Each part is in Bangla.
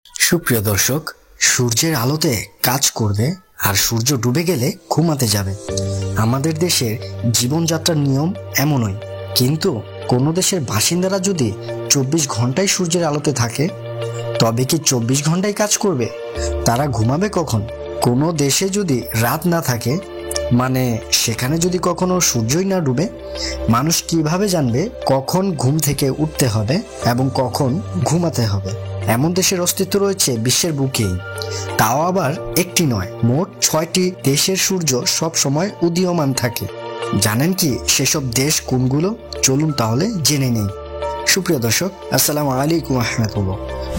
সুপ্রিয় দর্শক, সূর্যের আলোতে কাজ করবে আর সূর্য ডুবে গেলে ঘুমাতে যাবে। আমাদের দেশের জীবনযাত্রার নিয়ম এমনই, কিন্তু কোনো দেশের বাসিন্দারা যদি 24 ঘন্টাই সূর্যের আলোতে থাকে, তবে কি 24 ঘন্টায় কাজ করবে? তারা ঘুমাবে কখন? কোনো দেশে যদি রাত না থাকে, মানে সেখানে যদি কখনো সূর্যই না ডুবে, মানুষ কিভাবে জানবে কখন ঘুম থেকে উঠতে হবে এবং কখন ঘুমাতে হবে? এমন দেশের অস্তিত্ব রয়েছে বিশ্বের বুকেই, তাও আবার একটি নয়, মোট 6টি দেশের সূর্য সব সময় উদীয়মান থাকে। জানেন কি সেসব দেশ কোনগুলো? চলুন তাহলে জেনে নেই। সুপ্রিয় দর্শক, আসসালামু আলাইকুম রাহমাতুল্লাহ।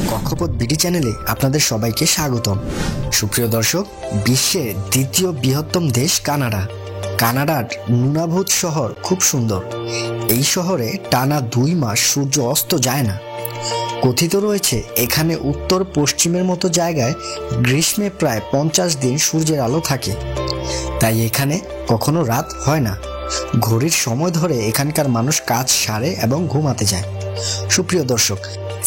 কক্ষপথ বিডি চ্যানেলে আপনাদের সবাইকে স্বাগতম। সুপ্রিয় দর্শক, বিশ্বের দ্বিতীয় বৃহত্তম দেশ কানাডা। কানাডার নুনাভুত শহর খুব সুন্দর। এই শহরে টানা 2 মাস সূর্য অস্ত যায় না। কথিত রয়েছে এখানে উত্তর পশ্চিমের মতো জায়গায় গ্রীষ্মে প্রায় 50 দিন সূর্যের আলো থাকে, তাই এখানে কখনো রাত হয় না। ঘড়ির সময় ধরে এখানকার মানুষ কাজ সারে এবং ঘুমাতে যায়। সুপ্রিয় দর্শক,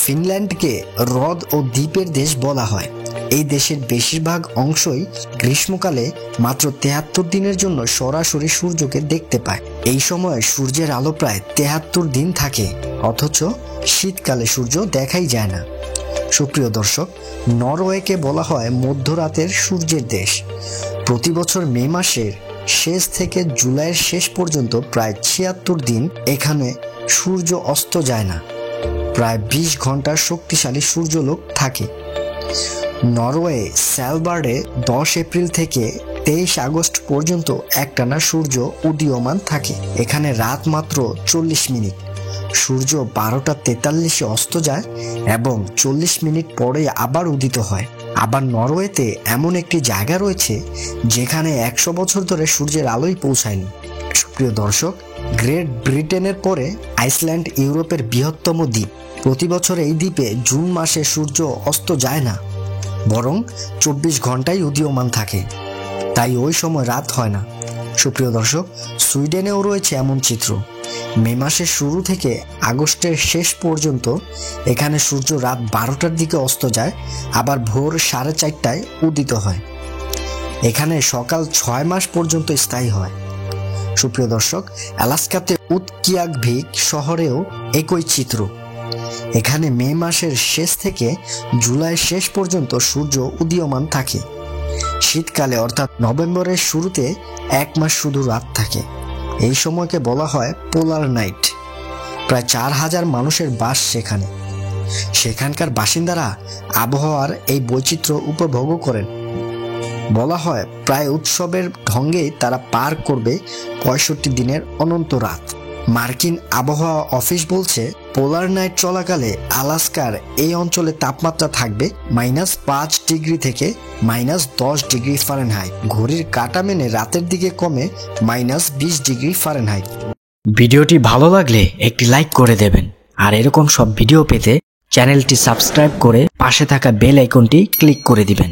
ফিনল্যান্ডকে হ্রদ ও দ্বীপের দেশ বলা হয়। এই দেশের বেশিরভাগ অংশই গ্রীষ্মকালে মাত্র 73 দিনের জন্য সরাসরি সূর্যকে দেখতে পায়। এই সময় সূর্যের আলো প্রায় 73 দিন থাকে, অথচ শীতকালে সূর্য দেখাই যায় না। সুপ্রিয় দর্শক, নরওয়েকে বলা হয় মধ্যরাতের সূর্যের দেশ। প্রতি বছর মে মাসের শেষ থেকে জুলাইয়ের শেষ পর্যন্ত প্রায় 76 দিন এখানে সূর্য অস্ত যায় না। প্রায় 20 ঘন্টার শক্তিশালী সূর্যালোক থাকে। নরওয়ে স্যালবার্ডে 10 এপ্রিল থেকে 23 আগস্ট পর্যন্ত একটানা সূর্য উদীয়মান থাকে। এখানে রাত মাত্র 40 মিনিট। সূর্য 12টা 43-এ অস্ত যায় এবং 40 মিনিট পরে আবার উদিত হয়। আবার নরওয়েতে এমন একটি জায়গা রয়েছে যেখানে 100 বছর ধরে সূর্যের আলোই পৌঁছায়নি। সুপ্রিয় দর্শক, গ্রেট ব্রিটেনের পরে আইসল্যান্ড ইউরোপের বৃহত্তম দ্বীপ। প্রতি বছর এই দ্বীপে জুন মাসে সূর্য অস্ত যায় না, বরং 24 ঘন্টাই উদীয়মান থাকে, তাই ওই সময় রাত হয় না। সুপ্রিয় দর্শক, সুইডেনেও রয়েছে এমন চিত্র। মে মাসের শুরু থেকে আগস্টের শেষ পর্যন্ত এখানে সূর্য রাত 12টার দিকে অস্ত যায়, আবার ভোর 4:30টায় উদিত হয়। এখানে সকাল 6 মাস পর্যন্ত স্থায়ী হয়। সুপ্রিয় দর্শক, আলাস্কাতে উৎকিয়াকভিক শহরেও একই চিত্র। এখানে মে মাসের শেষ থেকে জুলাইয়ের শেষ পর্যন্ত সূর্য উদীয়মান থাকে। শীতকালে অর্থাৎ নভেম্বরের শুরুতে 1 মাস শুধু রাত থাকে। এই সময়কে বলা হয় পোলার নাইট। প্রায় 4000 মানুষের বাস সেখানে। সেখানকার বাসিন্দারা আবহাওয়ার এই বৈচিত্র্য উপভোগ করেন। বলা হয় প্রায় উৎসবের ঢঙ্গেই তারা পার করবে 65 দিনের অনন্ত রাত। মার্কিন আবহাওয়া অফিস বলছে পোলার নাইট চলাকালে আলাস্কার এই অঞ্চলে তাপমাত্রা থাকবে -5 ডিগ্রি থেকে -10 ডিগ্রি ফারেনহাইট। ঘড়ির কাঁটা মেনে রাতের দিকে কমে -20 ডিগ্রি ফারেনহাইট। ভিডিওটি ভালো লাগলে একটি লাইক করে দেবেন, আর এরকম সব ভিডিও পেতে চ্যানেলটি সাবস্ক্রাইব করে পাশে থাকা বেল আইকনটি ক্লিক করে দিবেন।